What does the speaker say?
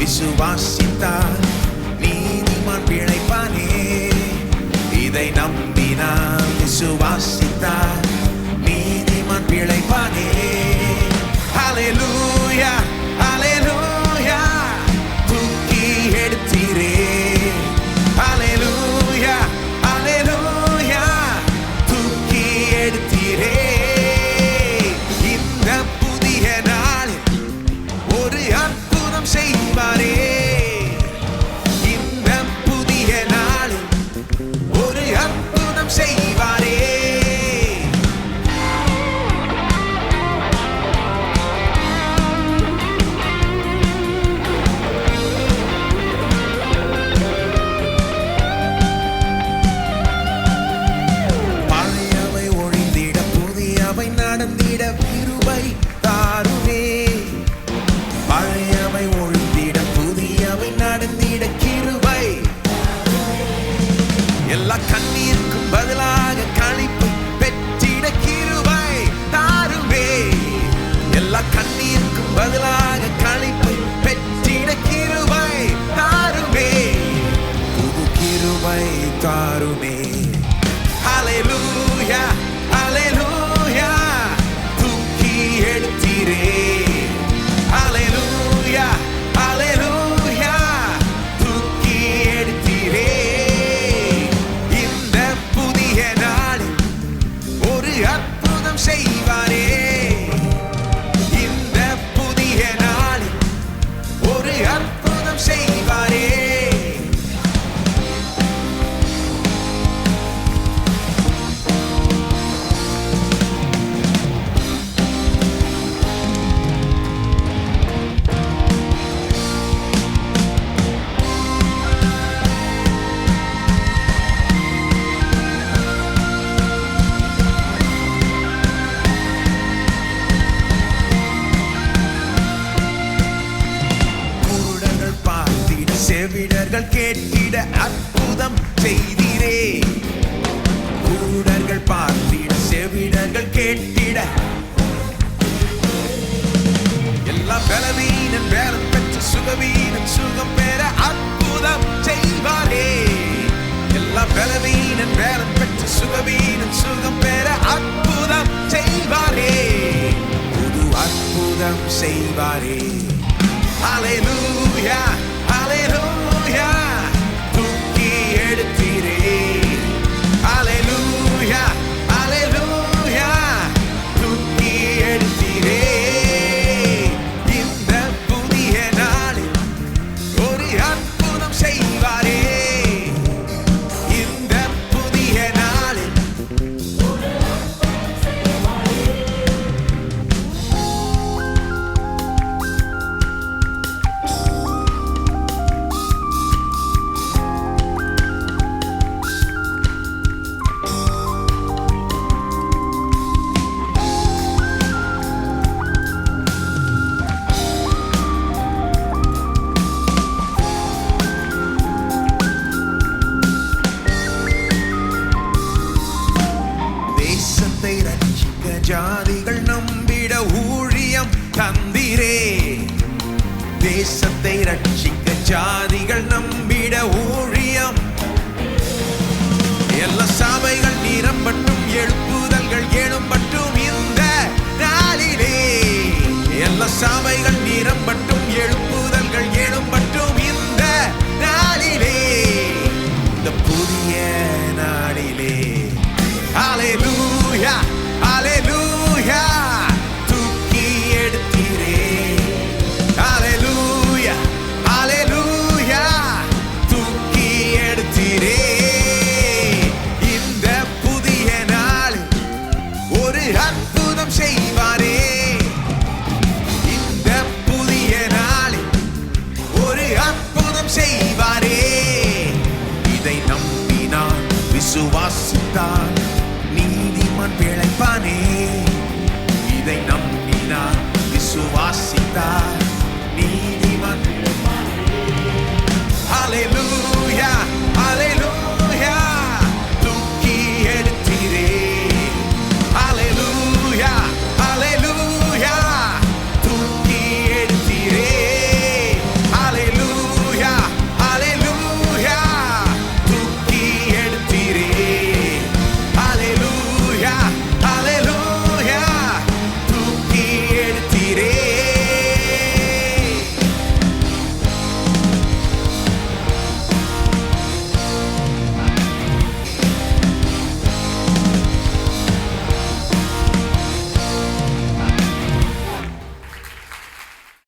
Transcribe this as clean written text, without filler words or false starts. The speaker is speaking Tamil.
விசுவாசித்தார் நீதிமான் பிழைப்பானே. இதை நம்பினார் விசுவாசித்தார் நீதிமான் பிழைப்பானே. ஹல்லேலூயா ஹல்லேலூயா தூக்கி எடுத்தீரே. ஹல்லேலூயா ஹல்லேலூயா தூக்கி எடுத்தீரே. இந்த புதிய நாளில் ஒரு அற்புதம் செய்வாரே. இந்த புதிய நாளில் ஒரு அற்புதம் செய்வாரே. பழையவை ஒழிந்திட புதியவை நடந்திட கிருபை தாருமே. பழையவை ஒழிந்திட புதியவை நடந்திட கிருபை. எல்லா கண்ணீருக்கும் பதிலாக களிப்பு பெற்றிட கிருபை தாருமே. எல்லா கண்ணீருக்கும் பதிலாக களிப்பு பெற்றிட கிருபை தாருமே. புது கிருபை தாருமே. ஹல்லேலூயா ஹல்லேலூயா தூக்கி எடுத்தீரே. ஹல்லேலூயா ஹல்லேலூயா தூக்கி எடுத்தீரே. இந்த புதிய நாளில் ஒரு அற்புதம் செய்வாரே. இந்த புதிய நாளில் ஒரு அற்புதம் செய்வாரே. குருடர்கள் பார்த்திட செவிடர்கள் கேட்டிட அற்புதம் செய்தீரே. குருடர்கள் பார்த்திட செவிடர்கள் கேட்டிட எல்லா பலவீனம் பேரம் பெற்று சுகவீனம் சுகம் பெற அற்புதம் செய்வாரே. எல்லா பலவீனம் பேரம் பெற்று சுகவீனம் சுகம் பெற அற்புதம் செய்வாரே. புது அற்புதம் செய்வாரே. ஹல்லேலூயா ஹல்லேலூயா தூக்கி எடுத்தீரே. ஹல்லேலூயா ஹல்லேலூயா தூக்கி எடுத்தீரே. இந்த புதிய நாளில் ஒரு அற்புதம் செய்வாரே. இந்த புதிய நாளில் தேசத்தை ரட்சிக்க ஜாதிகள் நம்பிட ஊழியம் தந்திரே. தேசத்தை ரட்சிக்க ஜாதிகள் நம்பிட ஊழியம். எல்லா சபைகள் நிரம்பட்டும் எழுப்புதல்கள் எழும்பட்டும் இந்த நாளிலே. எல்லா சபைகள் நிரம்பட்டும் எழுப்புதல்கள் எழும்பட்டும் இந்த நாளிலே. இந்த புதிய நாளிலே. ஹல்லேலூயா ஹல்லேலூயா தூக்கி எடுத்தீரே. ஹல்லேலூயா ஹல்லேலூயா தூக்கி எடுத்தீரே. இந்த புதிய நாளில் ஒரு அற்புதம் செய்வாரே. இந்த புதிய நாளில் ஒரு அற்புதம் செய்வாரே. இதை நம்பினான் விசுவாசித்தான் நீதிமான் பிழைப்பானே. இதை நம்பினார் விசுவாசித்தார் நீதி